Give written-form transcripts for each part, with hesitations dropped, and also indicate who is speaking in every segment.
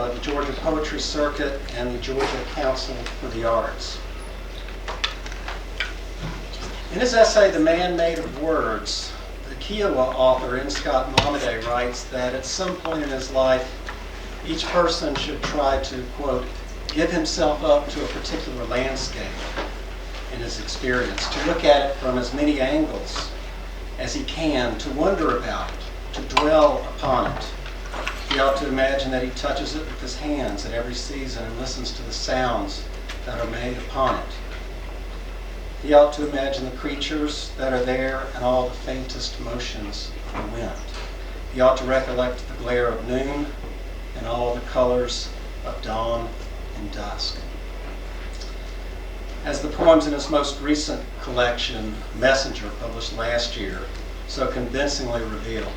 Speaker 1: the Georgia Poetry Circuit and the Georgia Council for the Arts. In his essay, The Man Made of Words, the Kiowa author N. Scott Momaday writes that at some point in his life, each person should try to, quote, give himself up to a particular landscape in his experience, to look at it from as many angles as he can, to wonder about it, to dwell upon it. He ought to imagine that he touches it with his hands at every season and listens to the sounds that are made upon it. He ought to imagine the creatures that are there and all the faintest motions of the wind. He ought to recollect the glare of noon and all the colors of dawn and dusk. As the poems in his most recent collection, Messenger, published last year, so convincingly reveal,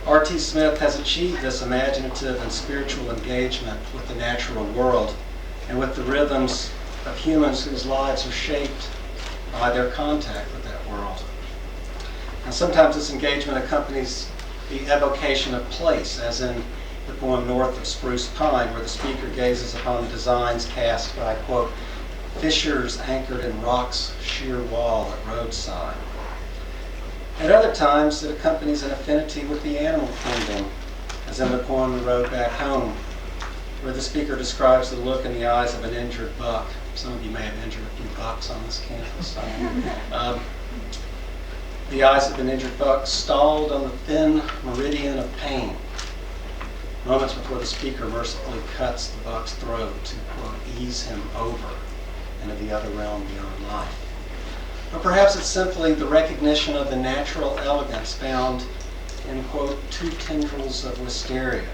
Speaker 1: R.T. Smith has achieved this imaginative and spiritual engagement with the natural world and with the rhythms of humans whose lives are shaped by their contact with that world. And sometimes this engagement accompanies the evocation of place, as in the poem North of Spruce Pine, where the speaker gazes upon the designs cast by, quote, fissures anchored in rock's sheer wall at roadside. At other times, it accompanies an affinity with the animal kingdom, as in the poem The Road Back Home, where the speaker describes the look in the eyes of an injured buck. Some of you may have injured a few bucks on this campus. The eyes of an injured buck stalled on the thin meridian of pain, moments before the speaker mercifully cuts the buck's throat to, quote, ease him over into the other realm beyond life. Or perhaps it's simply the recognition of the natural elegance found in, quote, two tendrils of wisteria,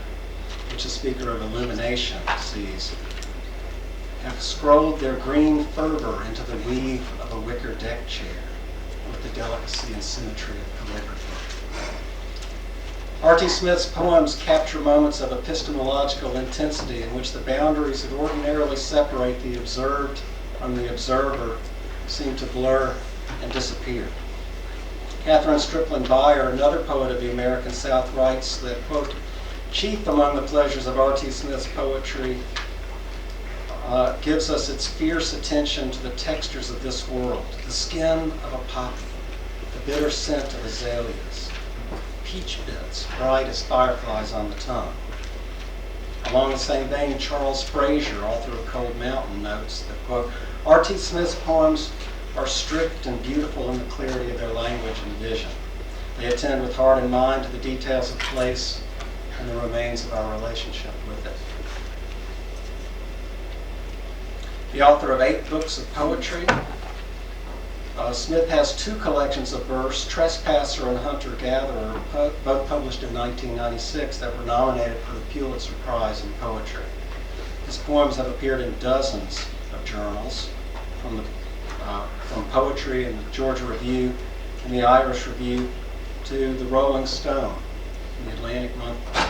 Speaker 1: which the speaker of Illumination sees, have scrolled their green fervor into the weave of a wicker deck chair with the delicacy and symmetry of calligraphy. R.T. Smith's poems capture moments of epistemological intensity in which the boundaries that ordinarily separate the observed from the observer seem to blur and disappear. Catherine Strickland Beyer, another poet of the American South, writes that, quote, chief among the pleasures of R.T. Smith's poetry gives us its fierce attention to the textures of this world, the skin of a poppy, the bitter scent of azaleas, peach bits, bright as fireflies on the tongue. Along the same vein, Charles Frazier, author of Cold Mountain, notes that, quote, R.T. Smith's poems are strict and beautiful in the clarity of their language and vision. They attend with heart and mind to the details of place and the remains of our relationship with it. The author of 8 books of poetry, Smith has 2 collections of verse, Trespasser and Hunter-Gatherer, both published in 1996, that were nominated for the Pulitzer Prize in Poetry. His poems have appeared in dozens of journals, from Poetry and the Georgia Review and the Irish Review to the Rolling Stone and the Atlantic Monthly.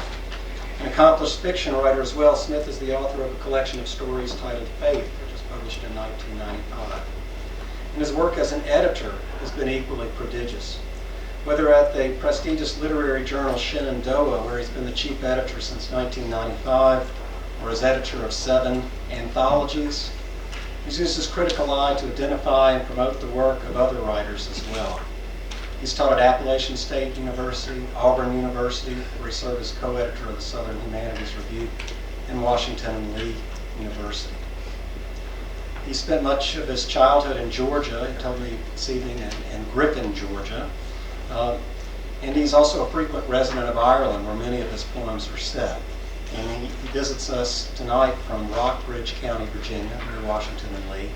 Speaker 1: An accomplished fiction writer as well, Smith is the author of a collection of stories titled Faith, which was published in 1995. And his work as an editor has been equally prodigious. Whether at the prestigious literary journal Shenandoah, where he's been the chief editor since 1995, or as editor of 7 anthologies, he's used his critical eye to identify and promote the work of other writers as well. He's taught at Appalachian State University, Auburn University, where he served as co-editor of the Southern Humanities Review, and Washington and Lee University. He spent much of his childhood in Georgia, he told me this evening, in Griffin, Georgia. And he's also a frequent resident of Ireland, where many of his poems are set. And he visits us tonight from Rockbridge County, Virginia, near Washington and Lee.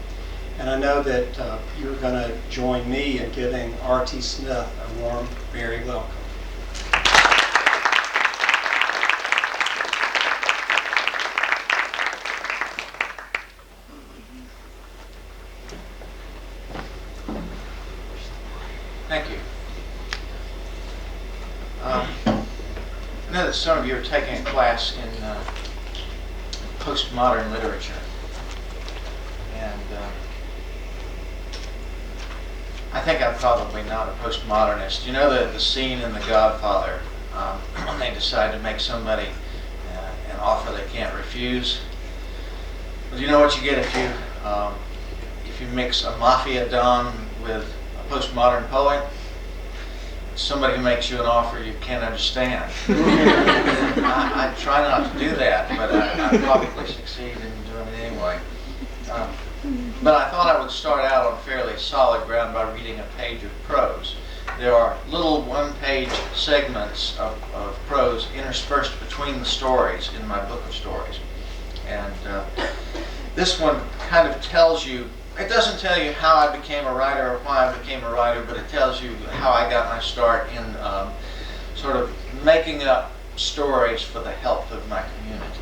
Speaker 1: And I know that you're going to join me in giving R.T. Smith a warm, very welcome.
Speaker 2: Thank you. I know that some of you are taking a class in postmodern literature. And I think I'm probably not a postmodernist. You know the scene in The Godfather when they decide to make somebody an offer they can't refuse. But you know what you get if you mix a mafia don with a postmodern poet? Somebody who makes you an offer you can't understand. I try not to do that, but I probably succeed in doing it anyway. But I thought I would start out on fairly solid ground by reading a page of prose. There are little one-page segments of prose interspersed between the stories in my book of stories. And this one kind of tells you, it doesn't tell you how I became a writer or why I became a writer, but it tells you how I got my start in sort of making up stories for the health of my community.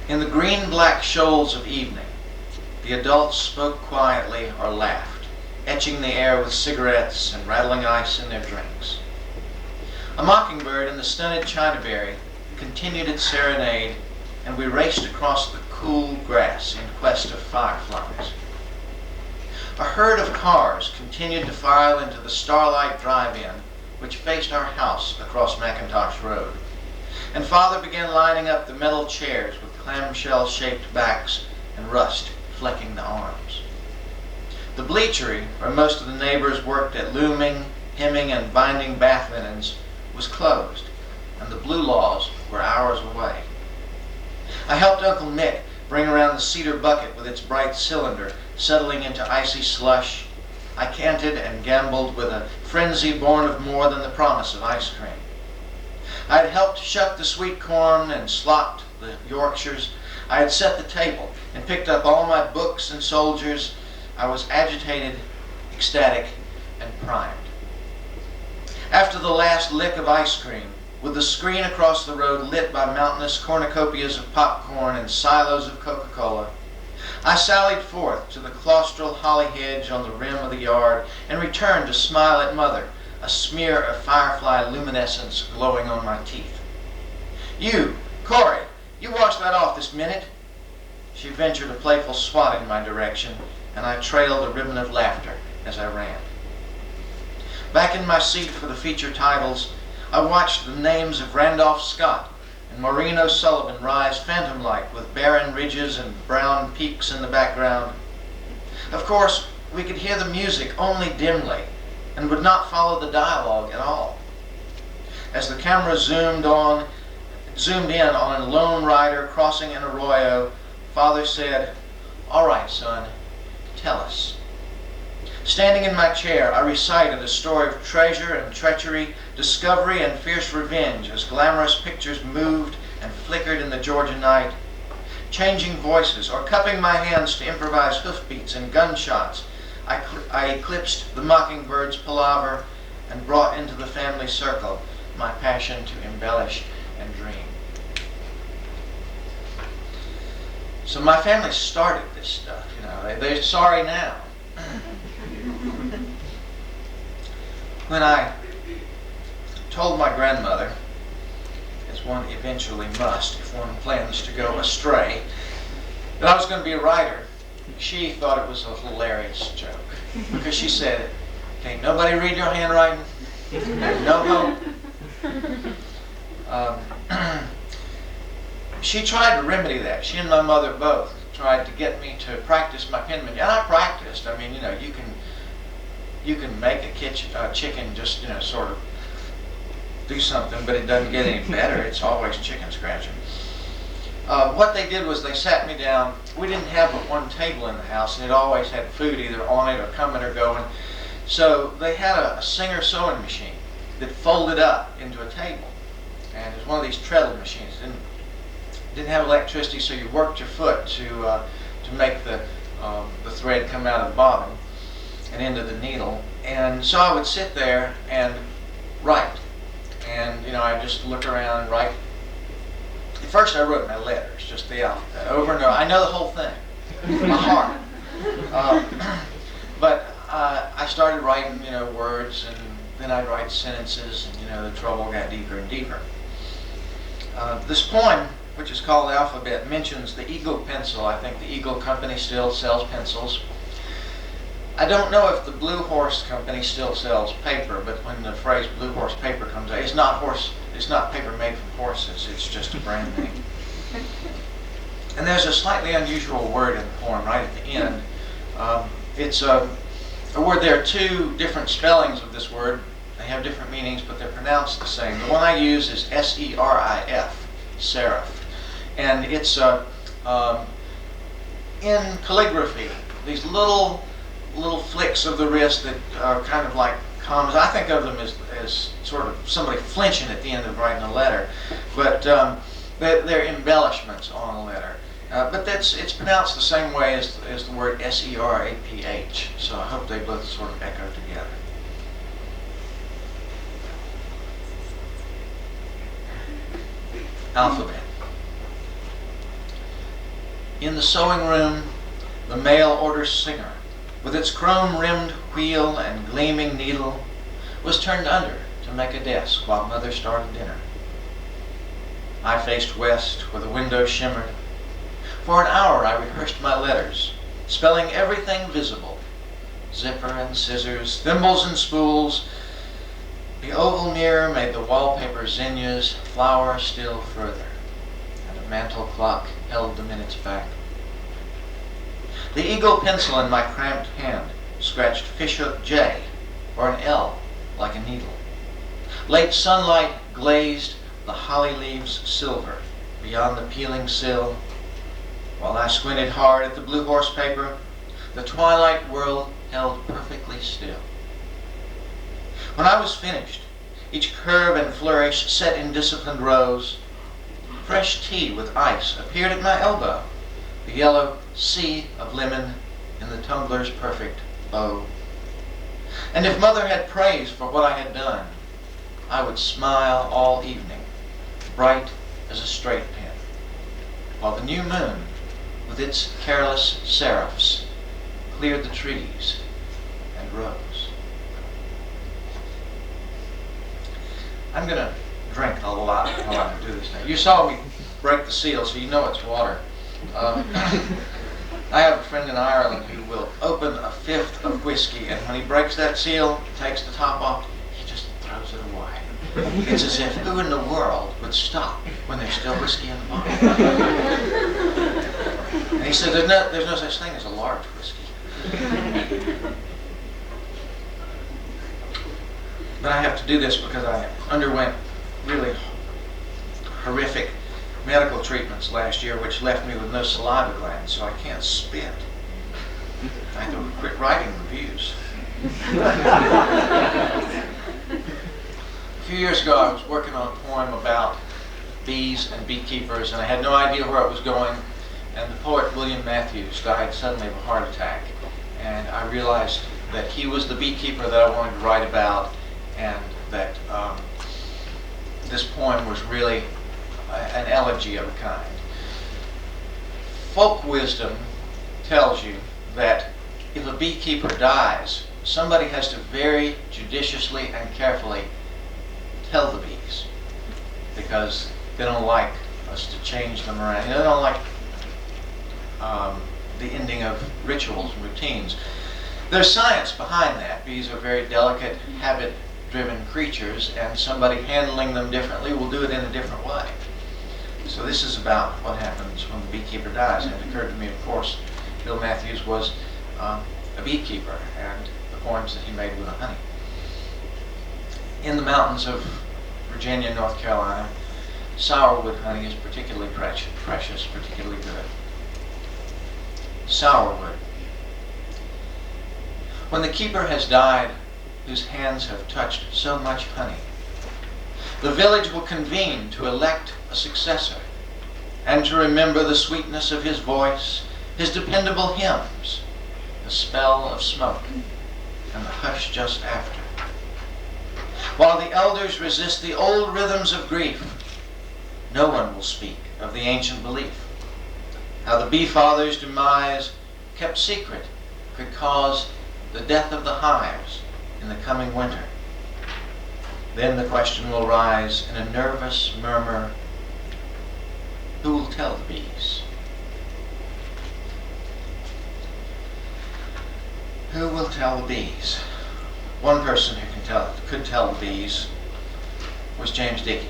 Speaker 2: In the green-black shoals of evening, the adults spoke quietly or laughed, etching the air with cigarettes and rattling ice in their drinks. A mockingbird in the stunted chinaberry continued its serenade, and we raced across the cool grass in quest of fireflies. A herd of cars continued to file into the Starlight Drive-In, which faced our house across McIntosh Road, and Father began lining up the metal chairs with clamshell-shaped backs and rust flecking the arms. The bleachery, where most of the neighbors worked at looming, hemming, and binding bath linens, was closed, and the Blue Laws were hours away. I helped Uncle Nick bring around the cedar bucket with its bright cylinder settling into icy slush. I canted and gambled with a frenzy born of more than the promise of ice cream. I had helped shuck the sweet corn and slopped the Yorkshires. I had set the table and picked up all my books and soldiers. I was agitated, ecstatic, and primed. After the last lick of ice cream, with the screen across the road lit by mountainous cornucopias of popcorn and silos of Coca-Cola, I sallied forth to the claustral holly hedge on the rim of the yard and returned to smile at Mother, a smear of firefly luminescence glowing on my teeth. "You, Corey, you wash that off this minute." She ventured a playful swat in my direction, and I trailed a ribbon of laughter as I ran. Back in my seat for the feature titles, I watched the names of Randolph Scott and Maureen O'Sullivan rise phantom-like with barren ridges and brown peaks in the background. Of course, we could hear the music only dimly and would not follow the dialogue at all. As the camera zoomed in on a lone rider crossing an arroyo, Father said, "All right, son, tell us." Standing in my chair, I recited a story of treasure and treachery, discovery and fierce revenge as glamorous pictures moved and flickered in the Georgia night. Changing voices or cupping my hands to improvise hoofbeats and gunshots, I eclipsed the mockingbird's palaver and brought into the family circle my passion to embellish and dream. So my family started this stuff, they're sorry now. When I told my grandmother, as one eventually must if one plans to go astray, that I was going to be a writer, she thought it was a hilarious joke. Because she said, "Can't nobody read your handwriting? There's no hope." She tried to remedy that. She and my mother both tried to get me to practice my penmanship. And I practiced. I mean, you can make a chicken just, sort of do something, but it doesn't get any better. It's always chicken scratching. What they did was they sat me down. We didn't have but one table in the house, and it always had food either on it or coming or going. So they had a Singer sewing machine that folded up into a table. And it was one of these treadle machines. Didn't have electricity, so you worked your foot to make the thread come out of the bottom and into the needle. And so I would sit there and write. And, I just look around and write. At first I wrote my letters, just the alphabet, over and over. I know the whole thing, my heart. But I started writing, words, and then I'd write sentences, and, the trouble got deeper and deeper. This poem, which is called Alphabet, mentions the Eagle pencil. I think the Eagle Company still sells pencils. I don't know if the Blue Horse Company still sells paper, but when the phrase Blue Horse paper comes out, it's not paper made from horses, it's just a brand name. And there's a slightly unusual word in the poem right at the end. It's a word, there are two different spellings of this word. They have different meanings, but they're pronounced the same. The one I use is S-E-R-I-F, serif. And it's in calligraphy, these little flicks of the wrist that are kind of like commas. I think of them as sort of somebody flinching at the end of writing a letter, but they're embellishments on a letter. But it's pronounced the same way as the word S-E-R-A-P-H, so I hope they both sort of echo together. Alphabet. In the sewing room, the mail order singer, with its chrome-rimmed wheel and gleaming needle, was turned under to make a desk while Mother started dinner. I faced west where the window shimmered. For an hour I rehearsed my letters, spelling everything visible. Zipper and scissors, thimbles and spools. The oval mirror made the wallpaper zinnias flower still further, and a mantel clock held the minutes back. The eagle pencil in my cramped hand scratched fishhook J, or an L, like a needle. Late sunlight glazed the holly leaves silver beyond the peeling sill. While I squinted hard at the Blue Horse paper, the twilight world held perfectly still. When I was finished, each curve and flourish set in disciplined rows, fresh tea with ice appeared at my elbow, the yellow sea of lemon in the tumbler's perfect bow. And if Mother had praise for what I had done, I would smile all evening, bright as a straight pen, while the new moon, with its careless seraphs, cleared the trees and rose. I'm going to drink a lot while I do this thing. You saw me break the seal, so you know it's water. I have a friend in Ireland who will open a fifth of whiskey, and when he breaks that seal, takes the top off, he just throws it away. It's as if, who in the world would stop when there's still whiskey in the bottle? And he said, there's no such thing as a large whiskey. But I have to do this because I underwent really horrific medical treatments last year, which left me with no saliva glands, so I can't spit. I had to quit writing reviews. A few years ago, I was working on a poem about bees and beekeepers, and I had no idea where it was going. And the poet William Matthews died suddenly of a heart attack, and I realized that he was the beekeeper that I wanted to write about, and that this poem was really an elegy of a kind. Folk wisdom tells you that if a beekeeper dies, somebody has to very judiciously and carefully tell the bees, because they don't like us to change them around. They don't like the ending of rituals and routines. There's science behind that. Bees are very delicate, habit-driven creatures, and somebody handling them differently will do it in a different way. So this is about what happens when the beekeeper dies. And it occurred to me, of course, Bill Matthews was a beekeeper, and the poems that he made with the honey. In the mountains of Virginia, North Carolina, sourwood honey is particularly precious, particularly good. Sourwood. When the keeper has died, whose hands have touched so much honey, the village will convene to elect a successor, and to remember the sweetness of his voice, his dependable hymns, the spell of smoke, and the hush just after. While the elders resist the old rhythms of grief, no one will speak of the ancient belief, how the bee father's demise, kept secret, could cause the death of the hives in the coming winter. Then the question will rise in a nervous murmur, who will tell the bees? Who will tell the bees? One person who could tell the bees was James Dickey.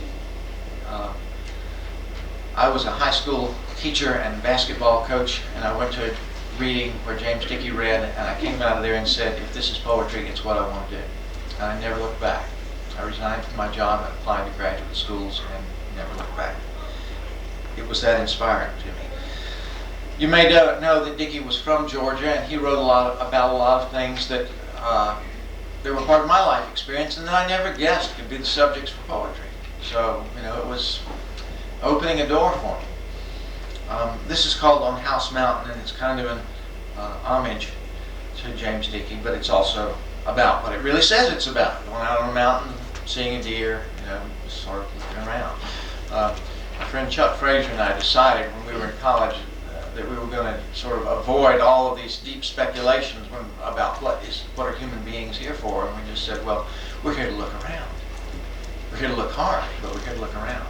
Speaker 2: I was a high school teacher and basketball coach, and I went to a reading where James Dickey read, and I came out of there and said, if this is poetry, it's what I want to do. And I never looked back. I resigned from my job and applied to graduate schools and never looked back. It was that inspiring to me. You may know that Dickey was from Georgia, and he wrote about a lot of things that they were part of my life experience, and that I never guessed could be the subjects for poetry. So, it was opening a door for me. This is called On House Mountain, and it's kind of an homage to James Dickey, but it's also about what it really says it's about. Going out on a mountain, seeing a deer, just sort of looking around. My friend Chuck Frazier and I decided when we were in college that we were going to sort of avoid all of these deep speculations about what are human beings here for, and we just said, well, we're here to look around. We're here to look hard, but we're here to look around.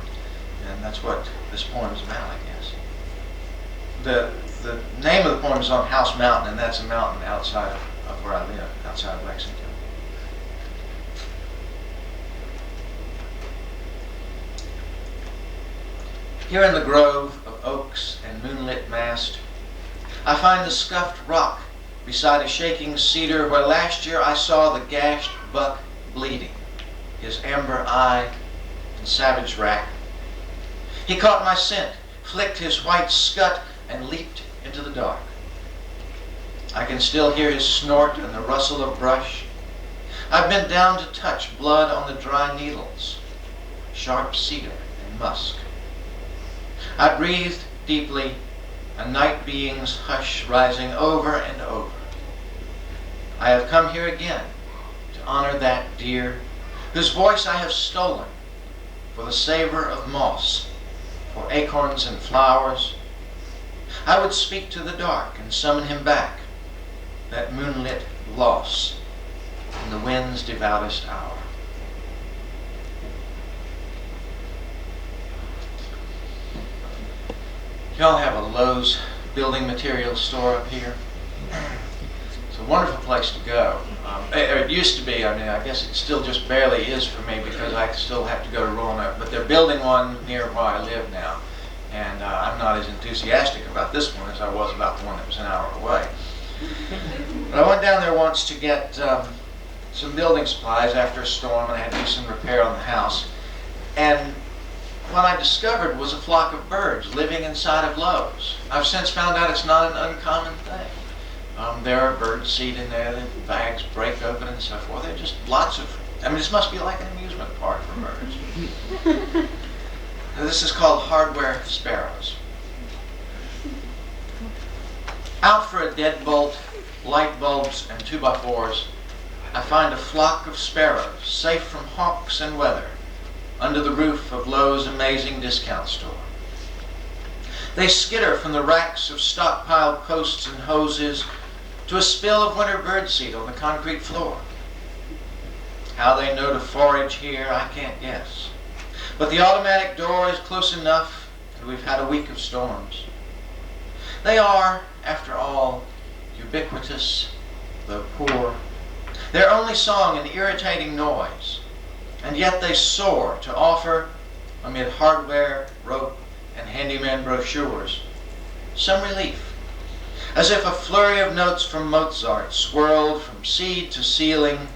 Speaker 2: And that's what this poem is about, I guess. The name of the poem is On House Mountain, and that's a mountain outside of where I live, outside of Lexington. Here in the grove of oaks and moonlit mast, I find the scuffed rock beside a shaking cedar where last year I saw the gashed buck bleeding, his amber eye in savage rack. He caught my scent, flicked his white scut, and leaped into the dark. I can still hear his snort and the rustle of brush. I've bent down to touch blood on the dry needles, sharp cedar and musk. I breathed deeply, a night being's hush rising over and over. I have come here again to honor that deer, whose voice I have stolen for the savor of moss, for acorns and flowers. I would speak to the dark and summon him back, that moonlit loss in the wind's devoutest hour. Y'all have a Lowe's building materials store up here. It's a wonderful place to go. It used to be, I guess it still just barely is for me because I still have to go to Roanoke, but they're building one near where I live now. And I'm not as enthusiastic about this one as I was about the one that was an hour away. But I went down there once to get some building supplies after a storm, and I had to do some repair on the house. And what I discovered was a flock of birds living inside of Lowe's. I've since found out it's not an uncommon thing. There are bird seed in there, the bags break open and so forth. There are just lots of, this must be like an amusement park for birds. This is called Hardware Sparrows. Out for a deadbolt, light bulbs, and 2x4s, I find a flock of sparrows, safe from hawks and weather, under the roof of Lowe's amazing discount store. They skitter from the racks of stockpiled coats and hoses to a spill of winter birdseed on the concrete floor. How they know to forage here, I can't guess. But the automatic door is close enough, and we've had a week of storms. They are, after all, ubiquitous, though poor. Their only song an irritating noise, and yet they soar to offer, amid hardware, rope, and handyman brochures, some relief, as if a flurry of notes from Mozart swirled from seed to ceiling,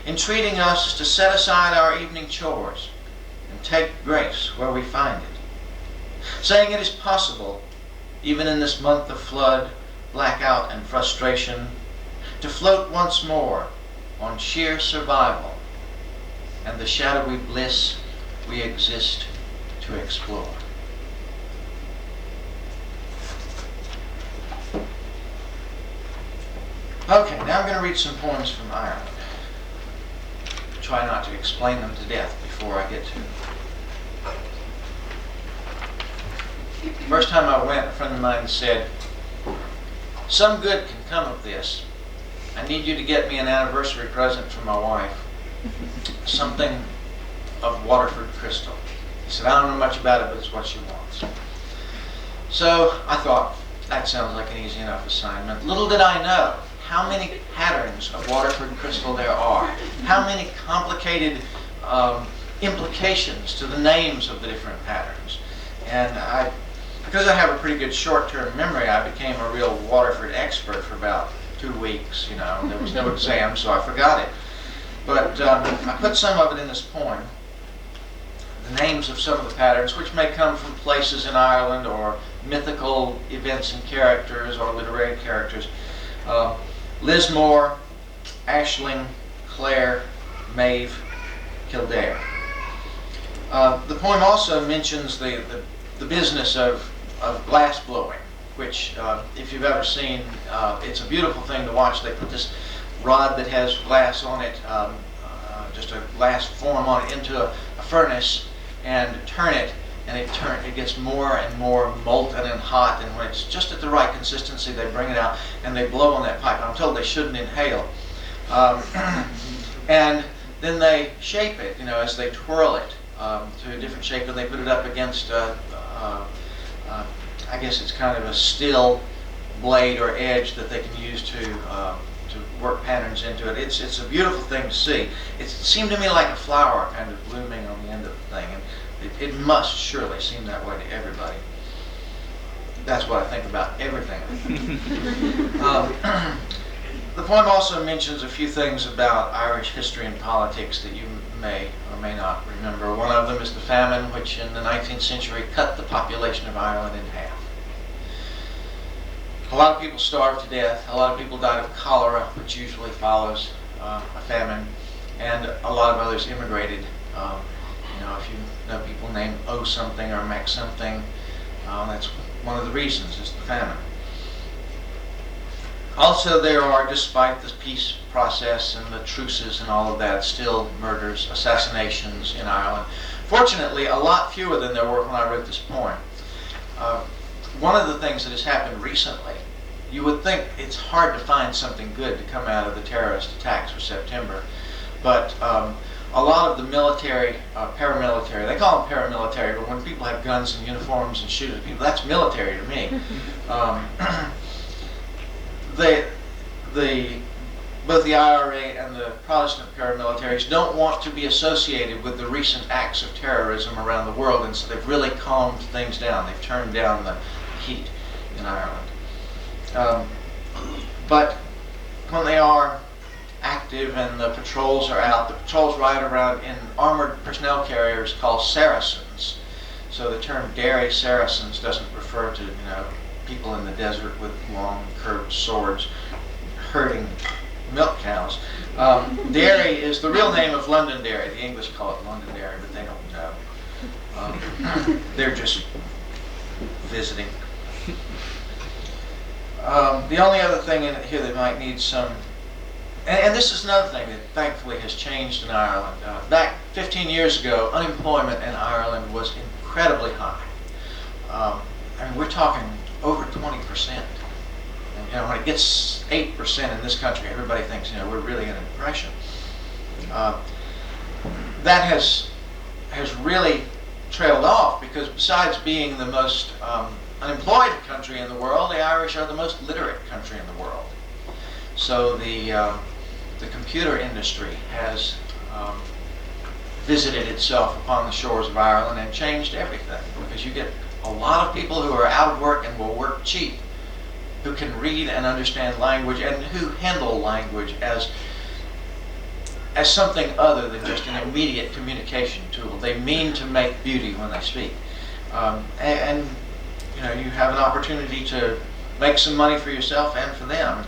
Speaker 2: entreating us to set aside our evening chores and take grace where we find it, saying it is possible, even in this month of flood, blackout, and frustration, to float once more on sheer survival and the shadowy bliss we exist to explore. Okay, now I'm going to read some poems from Ireland. Try not to explain them to death before I get to them. First time I went, a friend of mine said, "Some good can come of this. I need you to get me an anniversary present for my wife. Something of Waterford crystal." He said, "I don't know much about it, but it's what she wants." So I thought, that sounds like an easy enough assignment. Little did I know how many patterns of Waterford crystal there are, how many complicated implications to the names of the different patterns. And because I have a pretty good short-term memory, I became a real Waterford expert for about 2 weeks. There was no exam, so I forgot it. But I put some of it in this poem. The names of some of the patterns, which may come from places in Ireland or mythical events and characters or literary characters. Lismore, Aisling, Clare, Maeve, Kildare. The poem also mentions the business of glass blowing, which if you've ever seen, it's a beautiful thing to watch. They put this rod that has glass on it, just a glass form on it, into a furnace and turn it, and it gets more and more molten and hot, and when it's just at the right consistency, they bring it out and they blow on that pipe. I'm told they shouldn't inhale. And then they shape it, as they twirl it to a different shape, and they put it up against, I guess it's kind of a steel blade or edge that they can use to work patterns into it. It's a beautiful thing to see. It seemed to me like a flower kind of blooming on the end of the thing, and it must surely seem that way to everybody. That's what I think about everything. The poem also mentions a few things about Irish history and politics that you may or may not remember. One of them is the famine, which in the 19th century cut the population of Ireland in half. A lot of people starved to death. A lot of people died of cholera, which usually follows a famine, and a lot of others immigrated. If you know people named O something or Mac something, that's one of the reasons, is the famine. Also, there are, despite the peace process and the truces and all of that, still murders, assassinations in Ireland. Fortunately, a lot fewer than there were when I wrote this poem. One of the things that has happened recently, you would think it's hard to find something good to come out of the terrorist attacks of September, but a lot of the military, paramilitary, they call them paramilitary, but when people have guns and uniforms and shoot at people, that's military to me. Both the IRA and the Protestant paramilitaries don't want to be associated with the recent acts of terrorism around the world, and so they've really calmed things down. They've turned down the heat in Ireland. But when they are active and the patrols are out, the patrols ride around in armored personnel carriers called Saracens. So the term Derry Saracens doesn't refer to people in the desert with long curved swords herding milk cows. Derry is the real name of Londonderry. The English call it Londonderry, but they don't know. They're just visiting. The only other thing in here that might need some, and this is another thing that thankfully has changed in Ireland. Back 15 years ago, unemployment in Ireland was incredibly high. We're talking over 20%. And when it gets 8% in this country, everybody thinks we're really in a depression. That has really trailed off, because besides being the most unemployed country in the world, the Irish are the most literate country in the world. So the computer industry has visited itself upon the shores of Ireland and changed everything, because you get a lot of people who are out of work and will work cheap, who can read and understand language and who handle language as something other than just an immediate communication tool. They mean to make beauty when they speak. And you have an opportunity to make some money for yourself and for them.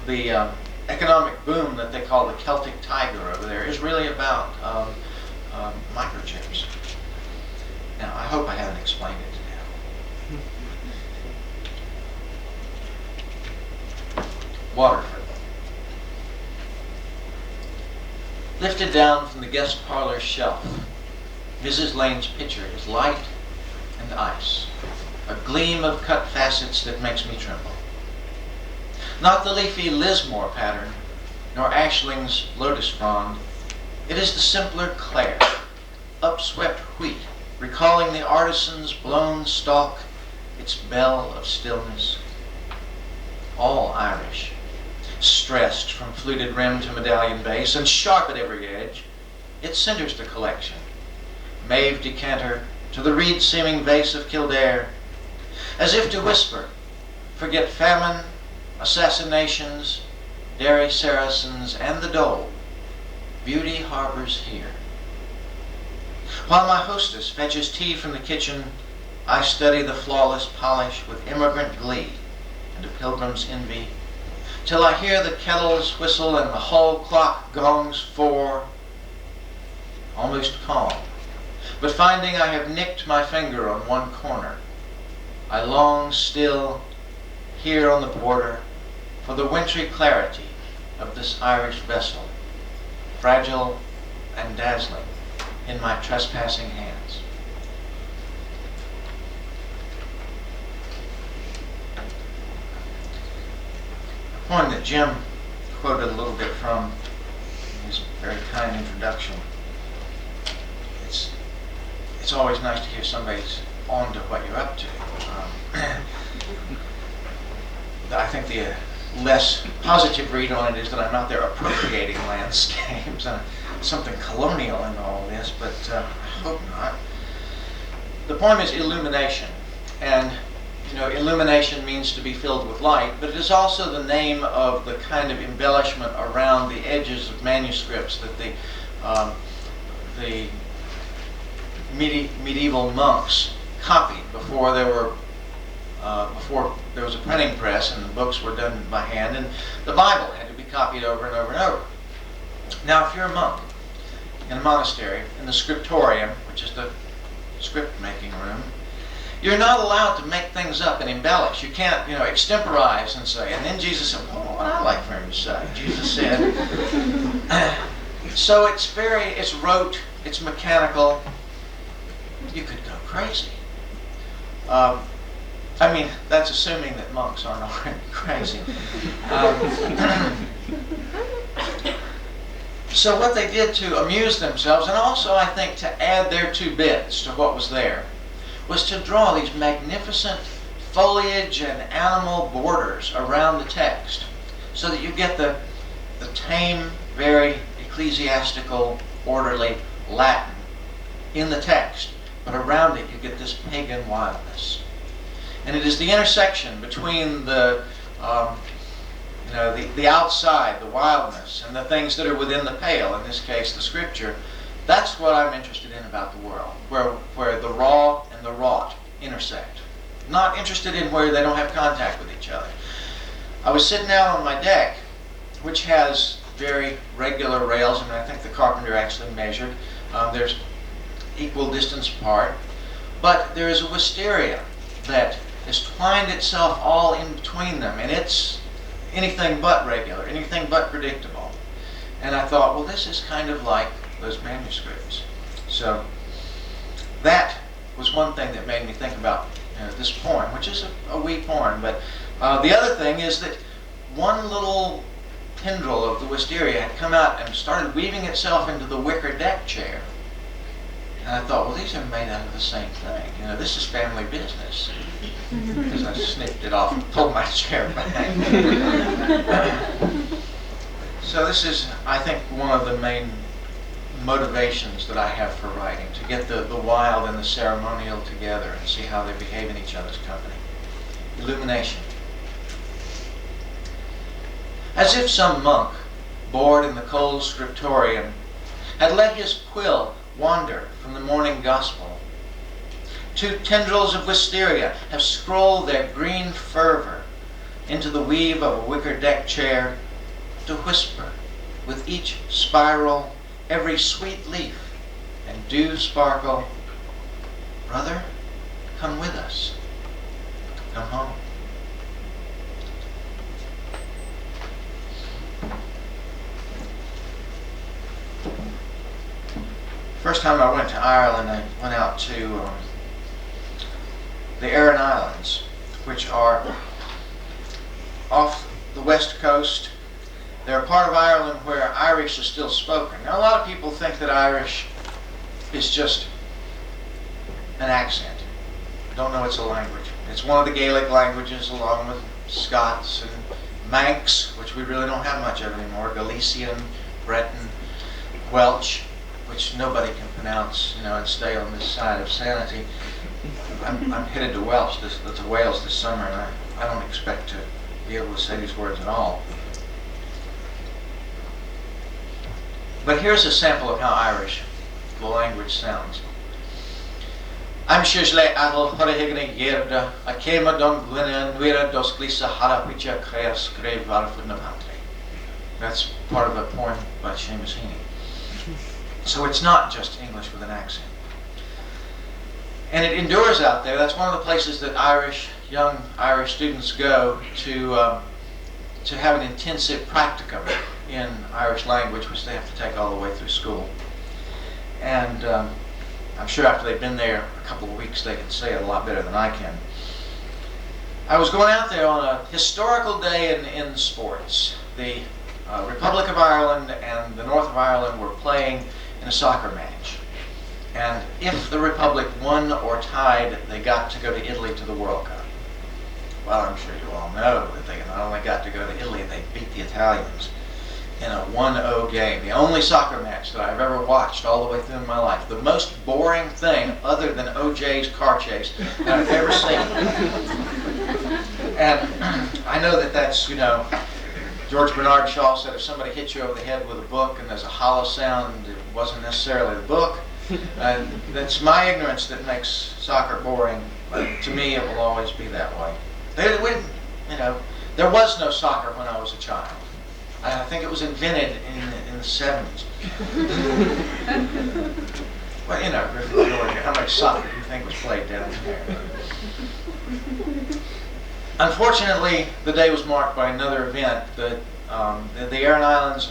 Speaker 2: The economic boom that they call the Celtic Tiger over there is really about microchips. Now, I hope I haven't explained it to death. Waterford. Lifted down from the guest parlor shelf, Mrs. Lane's pitcher is light and ice, a gleam of cut facets that makes me tremble. Not the leafy Lismore pattern, nor Aisling's lotus frond. It is the simpler Clare, upswept wheat, recalling the artisan's blown stalk, its bell of stillness. All Irish. stressed from fluted rim to medallion base and sharp at every edge, it centers the collection. Mauve decanter to the reed-seeming vase of Kildare, as if to whisper, forget famine, assassinations, Derry Saracens, and the dole. Beauty harbors here. While my hostess fetches tea from the kitchen, I study the flawless polish with immigrant glee and a pilgrim's envy, till I hear the kettles whistle and the hall clock gongs 4, almost calm. But finding I have nicked my finger on one corner, I long still, here on the border, for the wintry clarity of this Irish vessel, fragile and dazzling in my trespassing hands. A poem that Jim quoted a little bit from his very kind introduction. It's always nice to hear somebody's on to what you're up to. I think the less positive read on it is that I'm out there appropriating landscapes and something colonial in all this, but I hope not. The poem is Illumination, and illumination means to be filled with light, but it is also the name of the kind of embellishment around the edges of manuscripts that the medieval monks copied before there was a printing press and the books were done by hand, and the Bible had to be copied over and over and over. Now, if you're a monk in a monastery, in the scriptorium, which is the script-making room, you're not allowed to make things up and embellish. You can't, extemporize and say, and then Jesus said, well, what I'd like for him to say. Jesus said, so it's rote, it's mechanical. You could go crazy. That's assuming that monks aren't already crazy. So what they did to amuse themselves, and also I think to add their 2 bits to what was there, was to draw these magnificent foliage and animal borders around the text, so that you get the tame, very ecclesiastical, orderly Latin in the text, but around it you get this pagan wildness. And it is the intersection between the outside, the wildness, and the things that are within the pale, in this case the scripture. That's what I'm interested in about the world, where the raw and the wrought intersect. Not interested in where they don't have contact with each other. I was sitting out on my deck, which has very regular rails, and I think the carpenter actually measured. There's equal distance apart, but there is a wisteria that has twined itself all in between them, and it's anything but regular, anything but predictable. And I thought, well, this is kind of like those manuscripts. So that was one thing that made me think about this poem, which is a wee poem. But the other thing is that one little tendril of the wisteria had come out and started weaving itself into the wicker deck chair. And I thought, well, these are made out of the same thing. This is family business. Because I snipped it off and pulled my chair back. So this is, I think, one of the main motivations that I have for writing, to get the wild and the ceremonial together and see how they behave in each other's company. Illumination. As if some monk, bored in the cold scriptorium, had let his quill wander from the morning gospel. 2 tendrils of wisteria have scrolled their green fervor into the weave of a wicker deck chair to whisper with each spiral, every sweet leaf and dew sparkle, brother, come with us, come home. First time I went to Ireland, I went out to the Aran Islands, which are off the west coast. They're a part of Ireland where Irish is still spoken. Now, a lot of people think that Irish is just an accent. Don't know it's a language. It's one of the Gaelic languages, along with Scots and Manx, which we really don't have much of anymore, Galician, Breton, Welsh, which nobody can pronounce, and stay on this side of sanity. I'm headed to Wales this summer, and I don't expect to be able to say these words at all. But here's a sample of how Irish the language sounds. I'm Shishle Adel Horehigne Yerda, a Kema Don Gwina Nwira Dos Glisa Harapicha Kreas Grave Varfunamante. That's part of a poem by Seamus Heaney. So it's not just English with an accent. And it endures out there. That's one of the places that young Irish students go to have an intensive practicum in Irish language, which they have to take all the way through school. And I'm sure after they've been there a couple of weeks, they can say it a lot better than I can. I was going out there on a historical day in sports. The Republic of Ireland and the North of Ireland were playing in a soccer match. And if the Republic won or tied, they got to go to Italy to the World Cup. Well, I'm sure you all know that they not only got to go to Italy, they beat the Italians in a 1-0 game. The only soccer match that I've ever watched all the way through in my life. The most boring thing other than OJ's car chase that I've ever seen. And I know that that's, George Bernard Shaw said if somebody hits you over the head with a book and there's a hollow sound, it wasn't necessarily the book. That's my ignorance that makes soccer boring, but to me it will always be that way. There was no soccer when I was a child. I think it was invented in the 70s. Well, Griffith, Georgia, how much soccer do you think was played down there? Unfortunately, the day was marked by another event. The Aran Islands,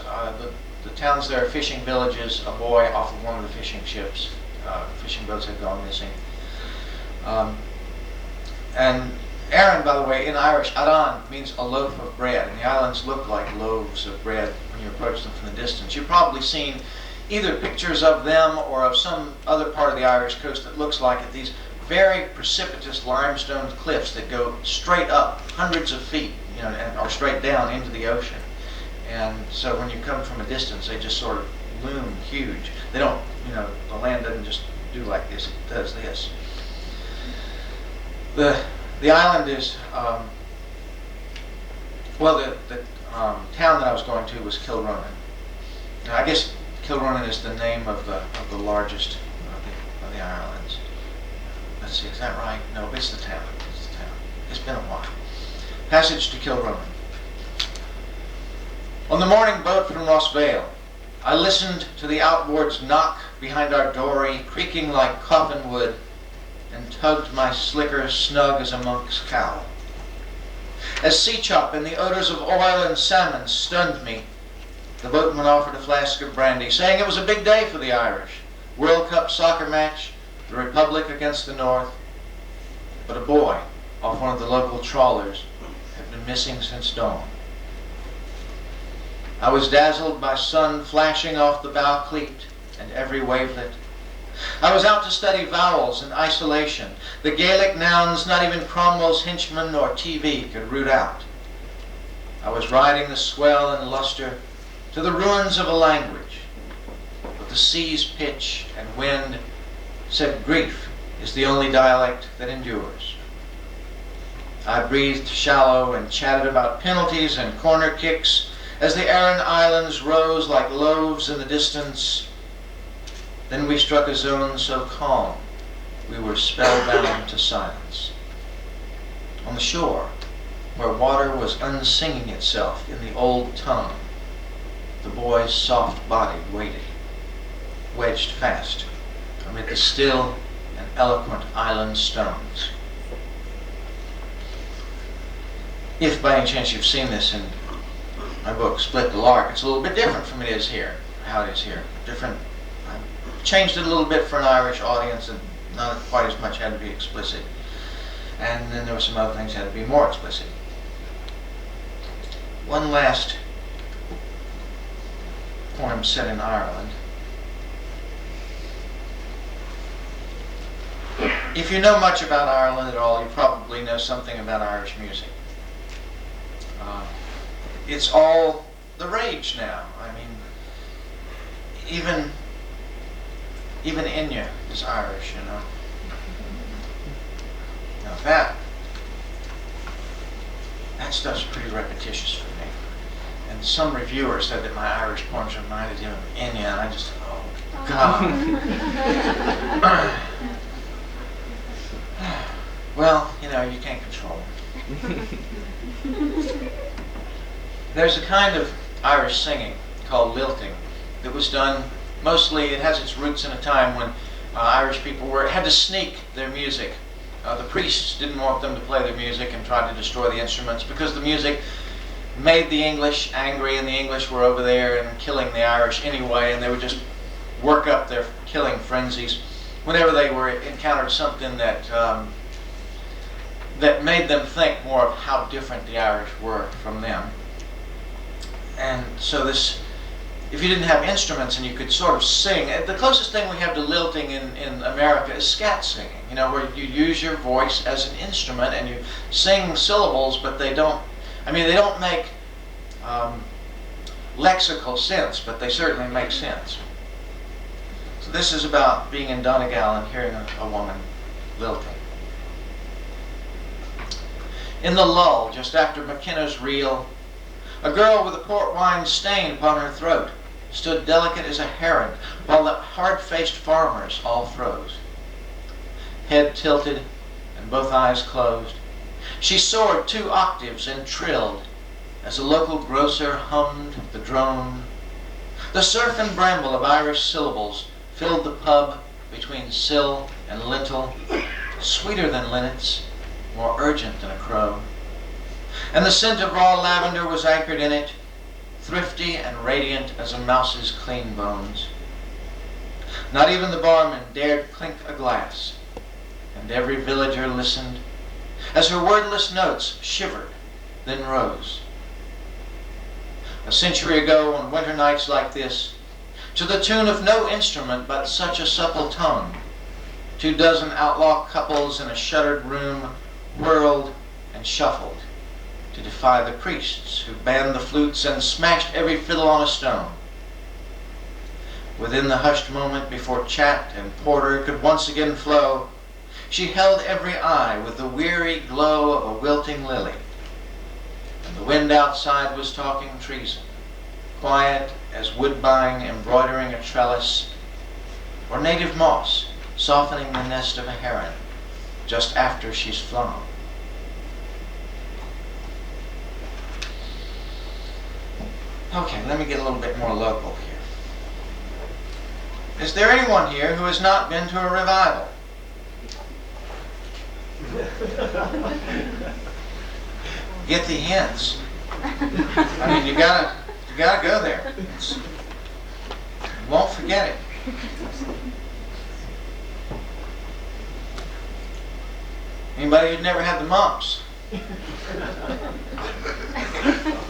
Speaker 2: the towns there are fishing villages. A boy off of one of the fishing ships, fishing boats had gone missing. And Aran, by the way, in Irish, Aran means a loaf of bread, and the islands look like loaves of bread when you approach them from the distance. You've probably seen either pictures of them or of some other part of the Irish coast that looks like it, these very precipitous limestone cliffs that go straight up hundreds of feet, or straight down into the ocean. And so when you come from a distance, they just sort of loom huge. They don't, the land doesn't just do like this, it does this. The island is, the town that I was going to was Kilronan. Now, I guess Kilronan is the name of the largest of the islands. Let's see, is that right? No, it's the town. It's been a while. Passage to Kilronan. On the morning boat from Rossvale, I listened to the outboard's knock behind our dory, creaking like coffin wood, and tugged my slicker snug as a monk's cowl. As sea chop and the odors of oil and salmon stunned me, the boatman offered a flask of brandy, saying it was a big day for the Irish. World Cup soccer match, the Republic against the North. But a boy off one of the local trawlers had been missing since dawn. I was dazzled by sun flashing off the bow cleat and every wavelet. I was out to study vowels and isolation, the Gaelic nouns not even Cromwell's henchman or TV could root out. I was riding the swell and luster to the ruins of a language, but the sea's pitch and wind said grief is the only dialect that endures. I breathed shallow and chatted about penalties and corner kicks as the Aran Islands rose like loaves in the distance. Then we struck a zone so calm we were spellbound to silence. On the shore, where water was unsinging itself in the old tongue, the boy's soft body waited, wedged fast amid the still and eloquent island stones. If by any chance you've seen this in my book, Split the Lark, it's a little bit different from how it is here. Different. I changed it a little bit for an Irish audience, and not quite as much had to be explicit. And then there were some other things that had to be more explicit. One last poem set in Ireland. If you know much about Ireland at all, you probably know something about Irish music. it's all the rage now. I mean, even Enya is Irish, you know. Now that stuff's pretty repetitious for me. And some reviewer said that my Irish poems reminded him of Enya, and I just, oh God. Well, you know, you can't control them. There's a kind of Irish singing called lilting that was done mostly, it has its roots in a time when Irish people had to sneak their music. The priests didn't want them to play their music and tried to destroy the instruments because the music made the English angry, and the English were over there and killing the Irish anyway, and they would just work up their killing frenzies whenever they encountered something that that made them think more of how different the Irish were from them. And so this, if you didn't have instruments and you could sort of sing, the closest thing we have to lilting in America is scat singing, you know, where you use your voice as an instrument and you sing syllables, but they don't make lexical sense, but they certainly make sense. So this is about being in Donegal and hearing a woman lilting. In the lull, just after McKenna's reel, a girl with a port wine stain upon her throat stood delicate as a heron, while the hard-faced farmers all froze. Head tilted and both eyes closed, she soared 2 octaves and trilled as a local grocer hummed the drone. The surf and bramble of Irish syllables filled the pub between sill and lintel, sweeter than linnets, more urgent than a crow. And the scent of raw lavender was anchored in it, thrifty and radiant as a mouse's clean bones. Not even the barman dared clink a glass, and every villager listened as her wordless notes shivered, then rose. A century ago, on winter nights like this, to the tune of no instrument but such a supple tongue, 24 outlaw couples in a shuttered room whirled and shuffled to defy the priests who banned the flutes and smashed every fiddle on a stone. Within the hushed moment before chat and porter could once again flow, she held every eye with the weary glow of a wilting lily. And the wind outside was talking treason, quiet as woodbine embroidering a trellis, or native moss softening the nest of a heron just after she's flown. Okay, let me get a little bit more local here. Is there anyone here who has not been to a revival? Get the hints. I mean, you gotta go there. You won't forget it. Anybody who'd never had the mumps?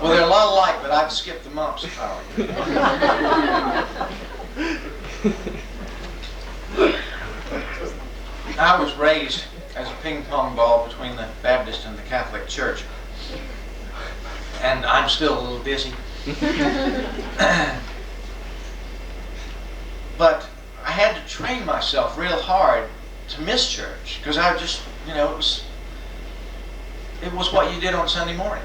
Speaker 2: Well, they're a lot alike, but I'd skip the mumps if I were you. I was raised as a ping pong ball between the Baptist and the Catholic Church, and I'm still a little dizzy. But I had to train myself real hard to miss church, because I just, you know, it was what you did on Sunday morning.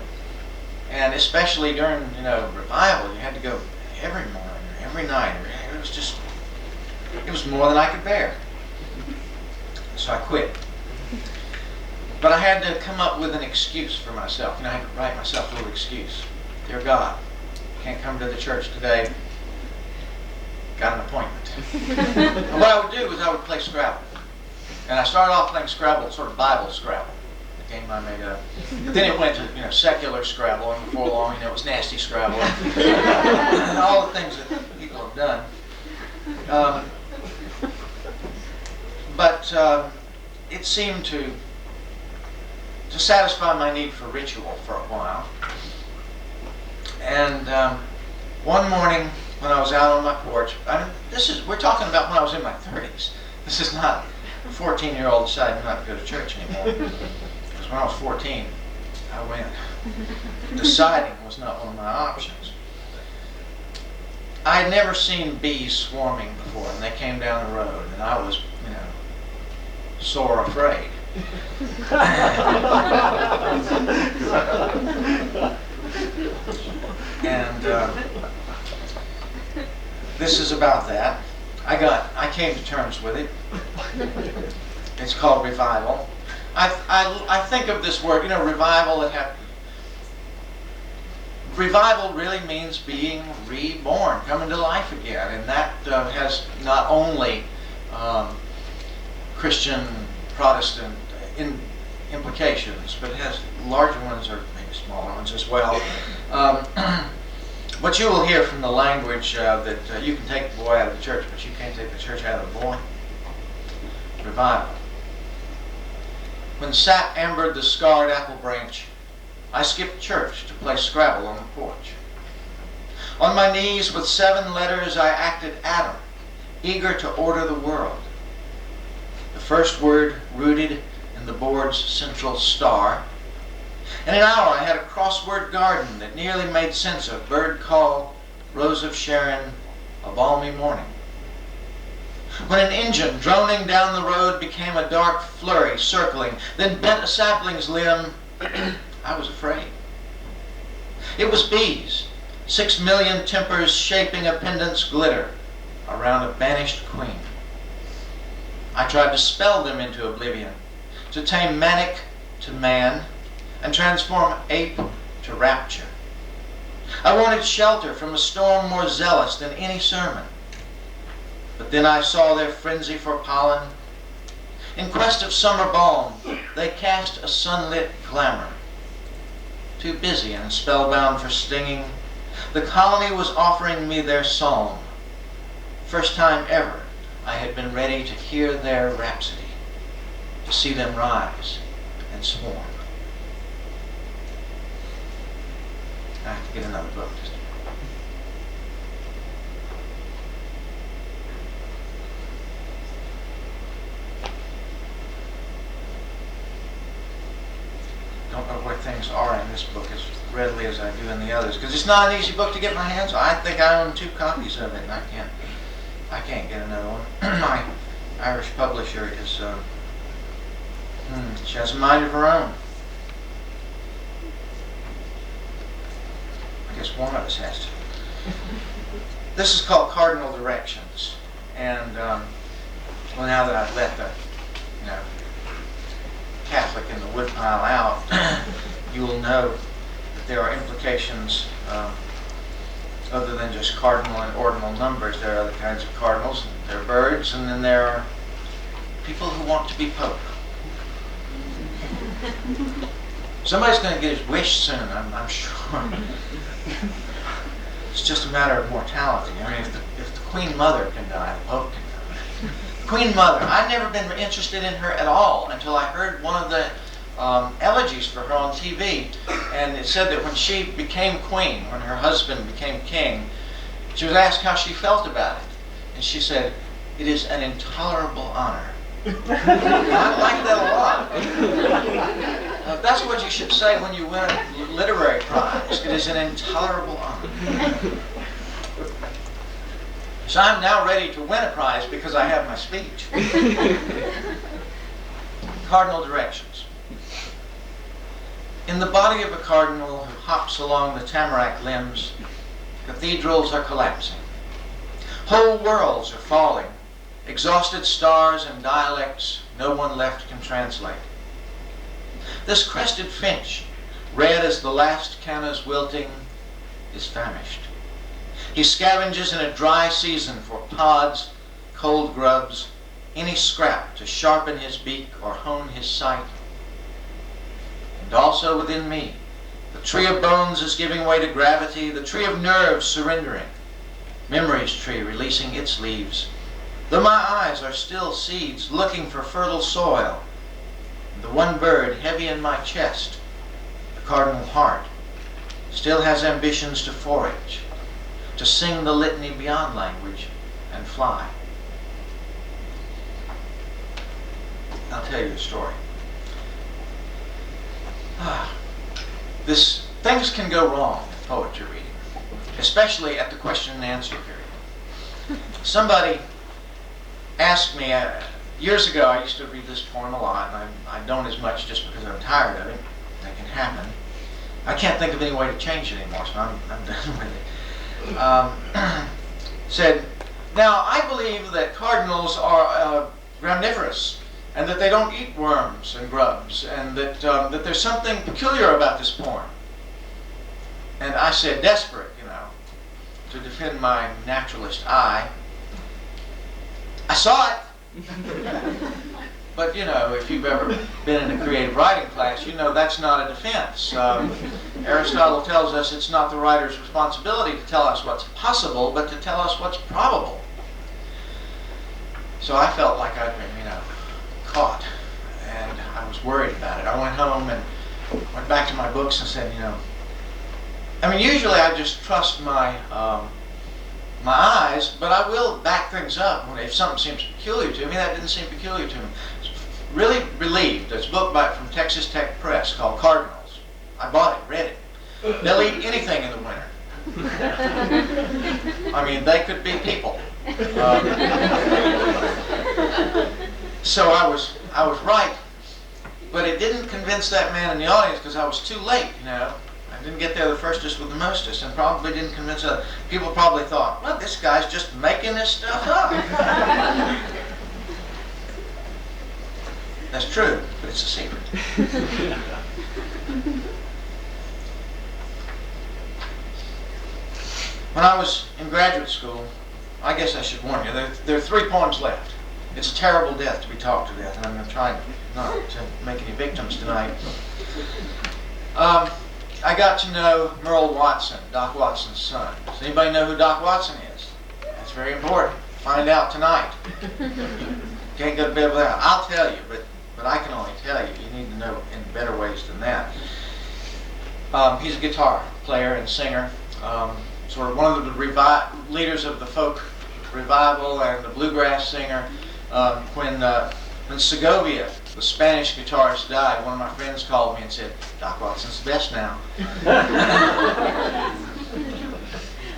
Speaker 2: And especially during, you know, revival, you had to go every morning or every night. It was more than I could bear. So I quit. But I had to come up with an excuse for myself. You know, I had to write myself a little excuse. Dear God, can't come to the church today. Got an appointment. And what I would do is I would play Scrabble. And I started off playing Scrabble, sort of Bible Scrabble, the game I made up. But then it went to, you know, secular Scrabble, and before long, you know, it was nasty Scrabble. And all the things that people have done. But it seemed to satisfy my need for ritual for a while. And one morning when I was out on my porch, we're talking about when I was in my 30s. This is not a 14-year-old deciding not to go to church anymore. Because when I was 14, I went. Deciding was not one of my options. I had never seen bees swarming before, and they came down the road, and I was, sore afraid. And this is about that. I came to terms with it. It's called revival. I think of this word, revival. Revival really means being reborn, coming to life again, and that has not only Christian, Protestant implications, but it has larger ones or maybe smaller ones as well. What you will hear from the language that you can take the boy out of the church, but you can't take the church out of the boy. Revival. When sap ambered the scarred apple branch, I skipped church to play Scrabble on the porch. On my knees with 7 letters I acted Adam, eager to order the world. The first word rooted in the board's central star. In an hour I had a crossword garden that nearly made sense of bird call, Rose of Sharon, a balmy morning. When an engine droning down the road became a dark flurry circling, then bent a sapling's limb, I was afraid. It was bees, 6 million tempers shaping a pendant's glitter around a banished queen. I tried to spell them into oblivion, to tame manic to man, and transform ape to rapture. I wanted shelter from a storm more zealous than any sermon. But then I saw their frenzy for pollen. In quest of summer balm, they cast a sunlit glamour. Too busy and spellbound for stinging, the colony was offering me their psalm. First time ever I had been ready to hear their rhapsody, to see them rise and swarm. I have to get another book. Don't know where things are in this book as readily as I do in the others, because it's not an easy book to get my hands on. I think I own 2 copies of it, and I can't get another one. My Irish publisher is she has a mind of her own. I guess one of us has to. This is called Cardinal Directions, and well, now that I've let the Catholic in the woodpile out, you will know that there are implications other than just cardinal and ordinal numbers. There are other kinds of cardinals. There are birds, and then there are people who want to be pope. Somebody's going to get his wish soon, I'm sure. It's just a matter of mortality. I mean, if the Queen Mother can die, the Pope can die. Queen Mother, I'd never been interested in her at all until I heard one of the elegies for her on TV. And it said that when she became queen, when her husband became king, she was asked how she felt about it. And she said, "It is an intolerable honor." I like that a lot. That's what you should say when you win a literary prize. It is an intolerable honor. So I'm now ready to win a prize because I have my speech. Cardinal directions. In the body of a cardinal who hops along the tamarack limbs, cathedrals are collapsing. Whole worlds are falling. Exhausted stars and dialects no one left can translate. This crested finch, red as the last canna's wilting, is famished. He scavenges in a dry season for pods, cold grubs, any scrap to sharpen his beak or hone his sight. And also within me, the tree of bones is giving way to gravity, the tree of nerves surrendering, memory's tree releasing its leaves. Though my eyes are still seeds looking for fertile soil, and the one bird heavy in my chest, the cardinal heart, still has ambitions to forage, to sing the litany beyond language and fly. I'll tell you a story. things can go wrong in poetry reading, especially at the question and answer period. Somebody asked me, years ago I used to read this poem a lot, and I don't as much just because I'm tired of it. That can happen. I can't think of any way to change it anymore, so I'm done with it. Said, now I believe that cardinals are graminivorous, and that they don't eat worms and grubs, and that there's something peculiar about this poem. And I said, desperate, to defend my naturalist eye, I saw it. But if you've ever been in a creative writing class, that's not a defense. Aristotle tells us it's not the writer's responsibility to tell us what's possible, but to tell us what's probable. So I felt like I'd been, caught, and I was worried about it. I went home and went back to my books and said, usually I just trust my my eyes, but I will back things up if something seems peculiar to me. That didn't seem peculiar to me. Really relieved. There's a book from Texas Tech Press called Cardinals. I bought it, read it. They'll eat anything in the winter. They could be people. So I was right, but it didn't convince that man in the audience because I was too late. I didn't get there the firstest with the mostest, and probably didn't convince other people. Probably thought, well, this guy's just making this stuff up. That's true, but it's a secret. When I was in graduate school, I guess I should warn you, there are 3 poems left. It's a terrible death to be talked to death, and I'm going to try not to make any victims tonight. I got to know Merle Watson, Doc Watson's son. Does anybody know who Doc Watson is? That's very important. Find out tonight. Can't go to bed without. I'll tell you, but I can only tell you. You need to know in better ways than that. He's a guitar player and singer. Sort of one of the leaders of the folk revival and the bluegrass singer. When Segovia, the Spanish guitarist, died, one of my friends called me and said, Doc Watson's the best now.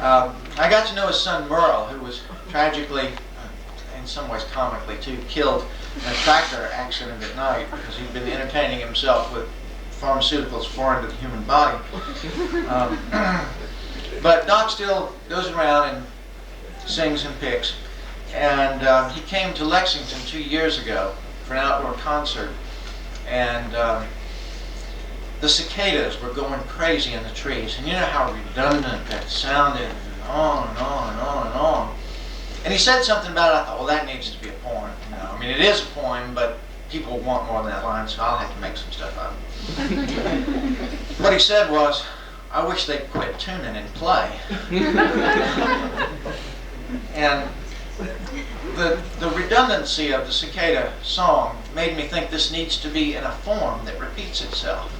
Speaker 2: I got to know his son Merle, who was tragically, in some ways comically too, killed in a tractor accident at night because he'd been entertaining himself with pharmaceuticals foreign to the human body. But Doc still goes around and sings and picks. And he came to Lexington 2 years ago for an outdoor concert. And the cicadas were going crazy in the trees. And you know how redundant that sounded, and on and on and on and on. And he said something about it. I thought, well, that needs to be a poem. It is a poem, but people want more than that line, so I'll have to make some stuff up. What he said was, I wish they'd quit tuning and play. And the redundancy of the cicada song made me think this needs to be in a form that repeats itself.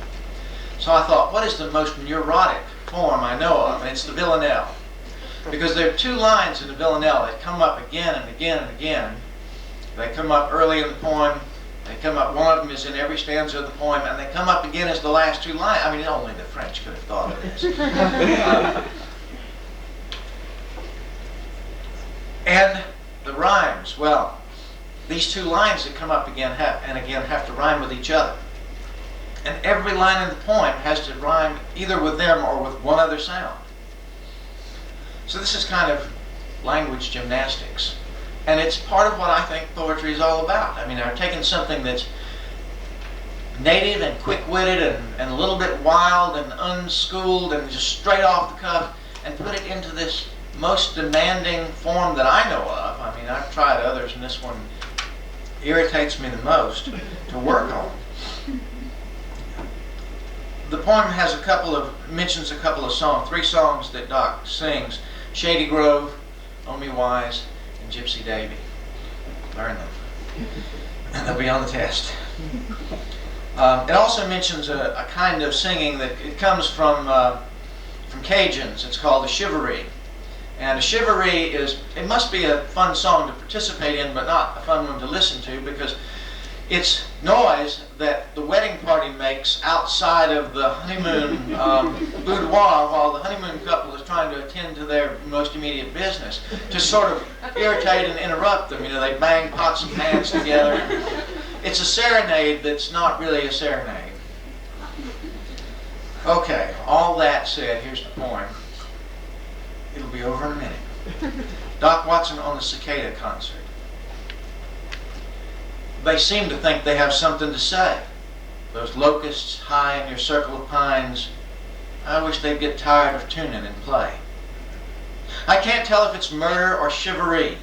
Speaker 2: So I thought, what is the most neurotic form I know of? And it's the villanelle. Because there are 2 lines in the villanelle that come up again and again and again. They come up early in the poem. They come up, one of them is in every stanza of the poem, and they come up again as the last 2 lines. Only the French could have thought of this. And the rhymes, well, these 2 lines that come up again and again have to rhyme with each other. And every line in the poem has to rhyme either with them or with one other sound. So this is kind of language gymnastics. And it's part of what I think poetry is all about. I've taken something that's native and quick-witted and a little bit wild and unschooled and just straight off the cuff and put it into this most demanding form that I know of. I've tried others, and this one irritates me the most to work on. The poem has mentions a couple of songs, 3 songs that Doc sings: Shady Grove, Oh Me Wise, and Gypsy Davy. Learn them. And they'll be on the test. It also mentions a kind of singing that it comes from Cajuns. It's called a shivaree. And a shivaree it must be a fun song to participate in, but not a fun one to listen to, because It's noise that the wedding party makes outside of the honeymoon boudoir while the honeymoon couple is trying to attend to their most immediate business, to sort of irritate and interrupt them. You know, they bang pots and pans together. It's a serenade that's not really a serenade. Okay, all that said, here's the poem. It'll be over in a minute. Doc Watson on the Cicada concert. They seem to think they have something to say. Those locusts high in your circle of pines, I wish they'd get tired of tuning and play. I can't tell if it's murder or chivalry.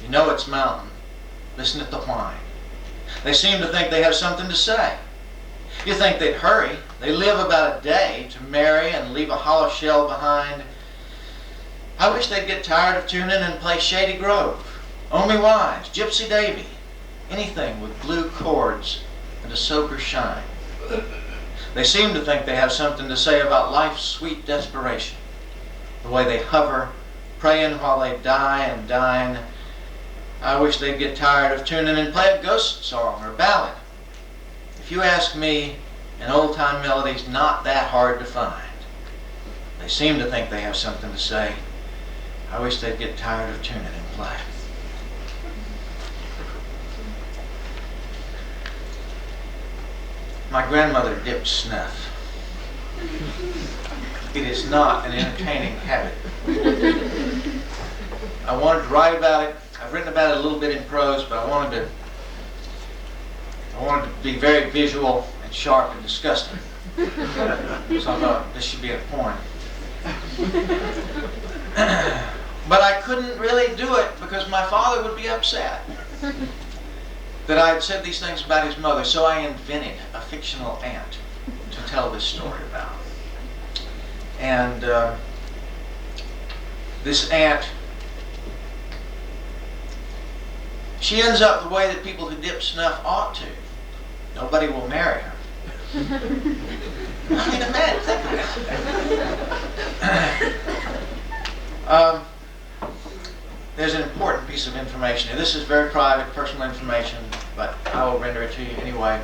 Speaker 2: You know it's mountain. Listen at the whine. They seem to think they have something to say. You think they'd hurry. They live about a day to marry and leave a hollow shell behind. I wish they'd get tired of tuning and play Shady Grove, Oh Me Wise, Gypsy Davy, anything with blue chords and a sober shine. They seem to think they have something to say about life's sweet desperation, the way they hover, praying while they die and dine. I wish they'd get tired of tuning and play a ghost song or ballad. If you ask me, an old-time melody's not that hard to find. They seem to think they have something to say. I wish they'd get tired of tuning and play. My grandmother dipped snuff. It is not an entertaining habit. I wanted to write about it. I've written about it a little bit in prose, but I wanted to be very visual and sharp and disgusting. So I thought this should be a poem. But I couldn't really do it because my father would be upset that I had said these things about his mother, so I invented a fictional aunt to tell this story about. And this aunt, she ends up the way that people who dip snuff ought to. Nobody will marry her. I mean, imagine, think about it. There's an important piece of information here. This is very private, personal information, but I will render it to you anyway.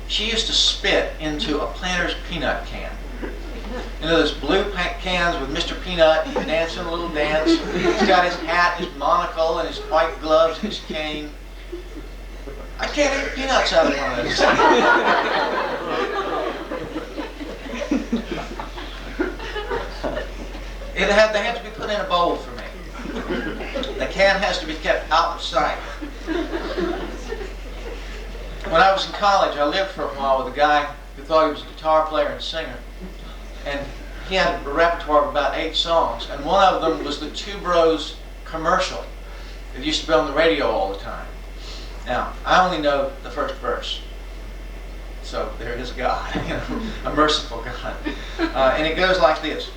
Speaker 2: She used to spit into a Planters peanut can. You know those blue cans with Mr. Peanut dancing a little dance? He's got his hat, his monocle, and his white gloves, and his cane. I can't eat peanuts out of one of those. They had to be put in a bowl for me. The can has to be kept out of sight. When I was in college, I lived for a while with a guy who thought he was a guitar player and singer. And he had a repertoire of about 8 songs. And one of them was the Two Bros commercial. It used to be on the radio all the time. Now, I only know the first verse. So there is God, a merciful God. And it goes like this.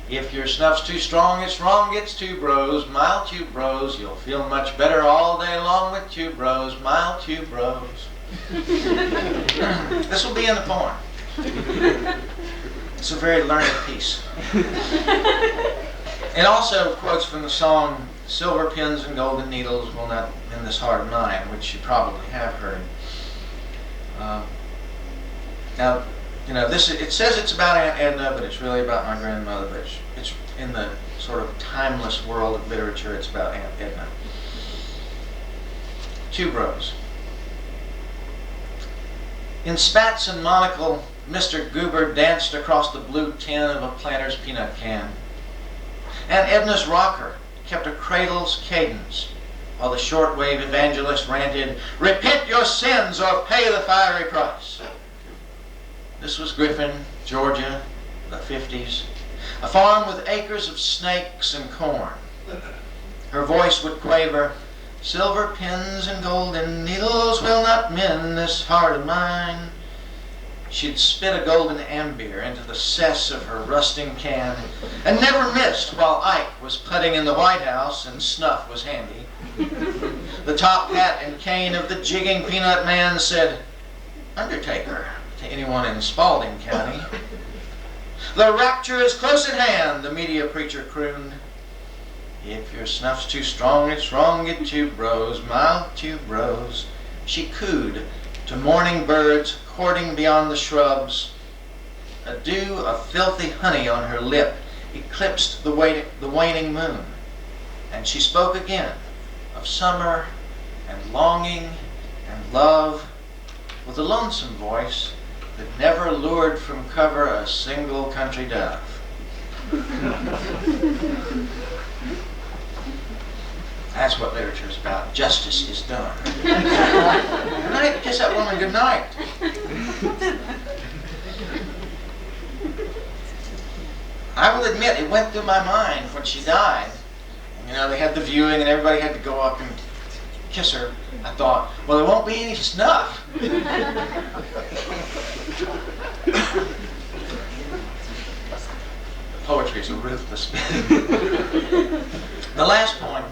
Speaker 2: If your snuff's too strong, it's wrong, it's Two Bros, mild Two Bros. You'll feel much better all day long with Two Bros, mild Two Bros. This will be in the poem. It's a very learned piece. It also quotes from the song, Silver Pins and Golden Needles Will Not Mend This Heart of Mine, which you probably have heard. Now, you know, it says it's about Aunt Edna, but it's really about my grandmother. But it's in the sort of timeless world of literature, it's about Aunt Edna. Two Bros. In spats and monocle, Mr. Goober danced across the blue tin of a Planters peanut can. Aunt Edna's rocker kept a cradle's cadence, while the shortwave evangelist ranted, "Repent your sins or pay the fiery price." This was Griffin, Georgia, the 50s, a farm with acres of snakes and corn. Her voice would quaver, "Silver pins and golden needles will not mend this heart of mine." She'd spit a golden amber into the cess of her rusting can and never missed while Ike was putting in the White House and snuff was handy. The top hat and cane of the jigging peanut man said, "Undertaker," to anyone in Spalding County. "The rapture is close at hand," the media preacher crooned. "If your snuff's too strong, it's wrong, get Two Bros, mild Two Bros, she cooed to morning birds courting beyond the shrubs. A dew of filthy honey on her lip eclipsed the waning moon, and she spoke again of summer and longing and love with a lonesome voice that never lured from cover a single country dove. That's what literature is about. Justice is done. And I kiss that woman goodnight. I will admit it went through my mind when she died. You know, they had the viewing and everybody had to go up and kiss her. I thought, well, there won't be any snuff. Poetry is a ruthless thing. The last poem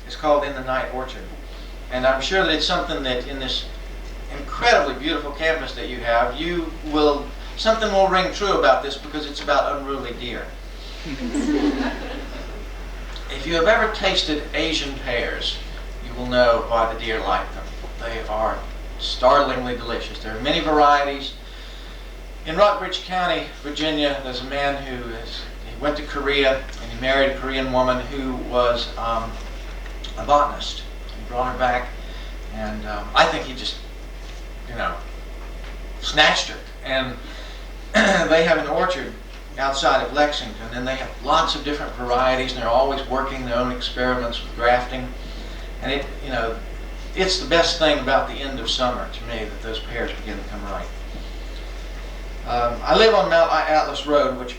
Speaker 2: is called In the Night Orchard. And I'm sure that it's something that in this incredibly beautiful campus that you have, something will ring true about this because it's about unruly deer. If you have ever tasted Asian pears, you will know why the deer like them. They are startlingly delicious. There are many varieties. In Rockbridge County, Virginia, there's a man he went to Korea and he married a Korean woman who was a botanist. He brought her back, and I think he just, snatched her. And they have an orchard outside of Lexington, and they have lots of different varieties, and they're always working their own experiments with grafting. And it's the best thing about the end of summer to me that those pears begin to come ripe. I live on Mount Atlas Road, which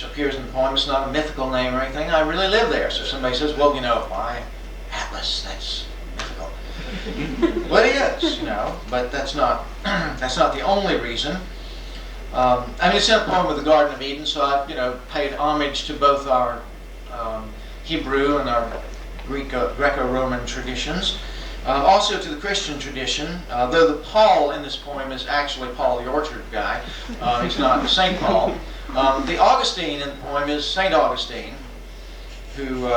Speaker 2: appears in the poem. It's not a mythical name or anything. I really live there. So if somebody says, well, why Atlas? That's mythical. Well, it is, but that's not the only reason. It's in a poem of the Garden of Eden, so I, paid homage to both our Hebrew and our Greco-Roman traditions. Also to the Christian tradition, though the Paul in this poem is actually Paul the Orchard guy. He's not St. Paul. The Augustine in the poem is St. Augustine, who,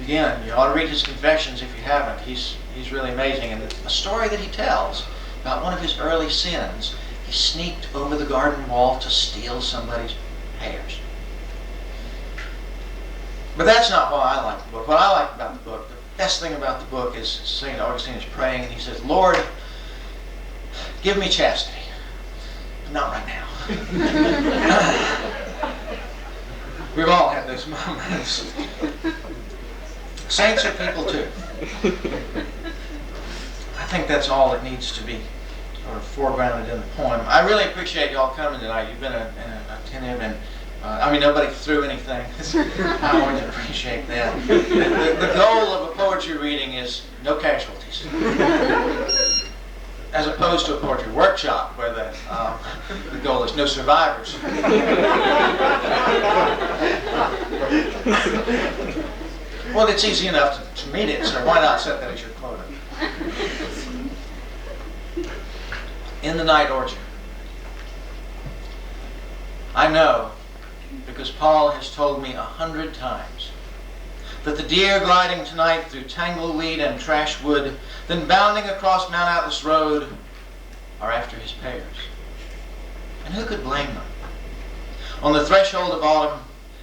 Speaker 2: again, you ought to read his Confessions if you haven't. He's really amazing. And a story that he tells about one of his early sins, he sneaked over the garden wall to steal somebody's pears. But that's not why I like the book. What I like about the book, the best thing about the book is St. Augustine is praying and he says, Lord, give me chastity. But not right now. We've all had those moments. Saints are people too. I think that's all that needs to be sort of foregrounded in the poem. I really appreciate y'all coming tonight. You've been attentive, and nobody threw anything. I always appreciate that. The goal of a poetry reading is no casualties, as opposed to a poetry workshop where the goal is no survivors. Well, it's easy enough to meet it, so why not set that as your quota? In the Night Orchard. I know, because Paul has told me 100 times, that the deer gliding tonight through tangleweed and trash wood, then bounding across Mount Atlas Road, are after his pears. And who could blame them? On the threshold of autumn,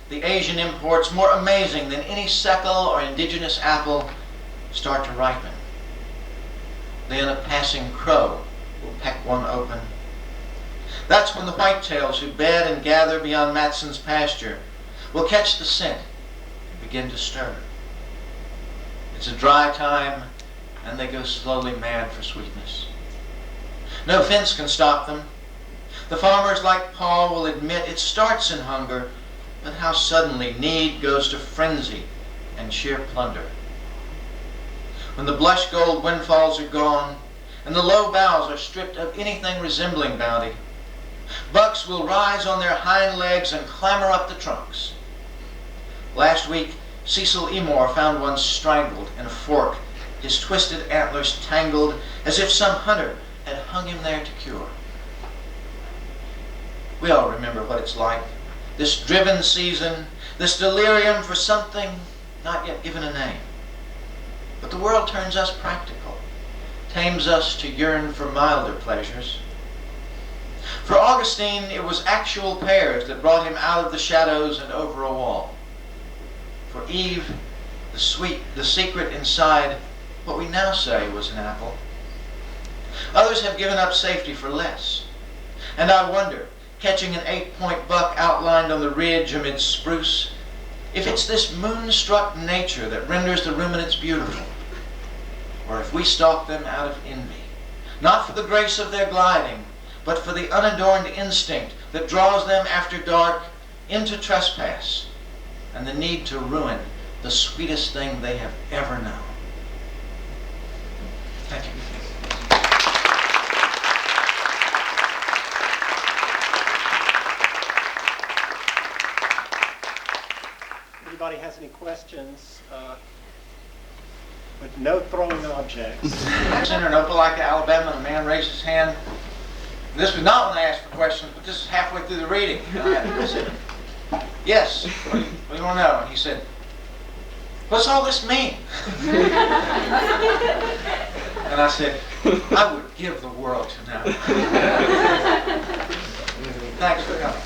Speaker 2: the Asian imports, more amazing than any Seckel or indigenous apple, start to ripen. Then a passing crow will peck one open. That's when the whitetails who bed and gather beyond Matson's pasture will catch the scent and begin to stir. It's a dry time, and they go slowly mad for sweetness. No fence can stop them. The farmers like Paul will admit it starts in hunger, but how suddenly need goes to frenzy and sheer plunder. When the blush gold windfalls are gone, and the low boughs are stripped of anything resembling bounty, bucks will rise on their hind legs and clamber up the trunks. Last week, Cecil Emore found one strangled in a fork, his twisted antlers tangled, as if some hunter had hung him there to cure. We all remember what it's like, this driven season, this delirium for something not yet given a name. But the world turns us practical, tames us to yearn for milder pleasures. For Augustine, it was actual pears that brought him out of the shadows and over a wall. For Eve, the secret inside what we now say was an apple. Others have given up safety for less. And I wonder, catching an 8-point buck outlined on the ridge amid spruce, if it's this moonstruck nature that renders the ruminants beautiful, or if we stalk them out of envy, not for the grace of their gliding, but for the unadorned instinct that draws them after dark into trespass and the need to ruin the sweetest thing they have ever known. Thank you.
Speaker 1: Anybody has any questions? But no throwing objects.
Speaker 2: Center in Opelika, Alabama, a man raised his hand. This was not when I asked for questions, but this is halfway through the reading. And I said, yes, what do you want to know? And he said, what's all this mean? And I said, I would give the world to know. Thanks for coming.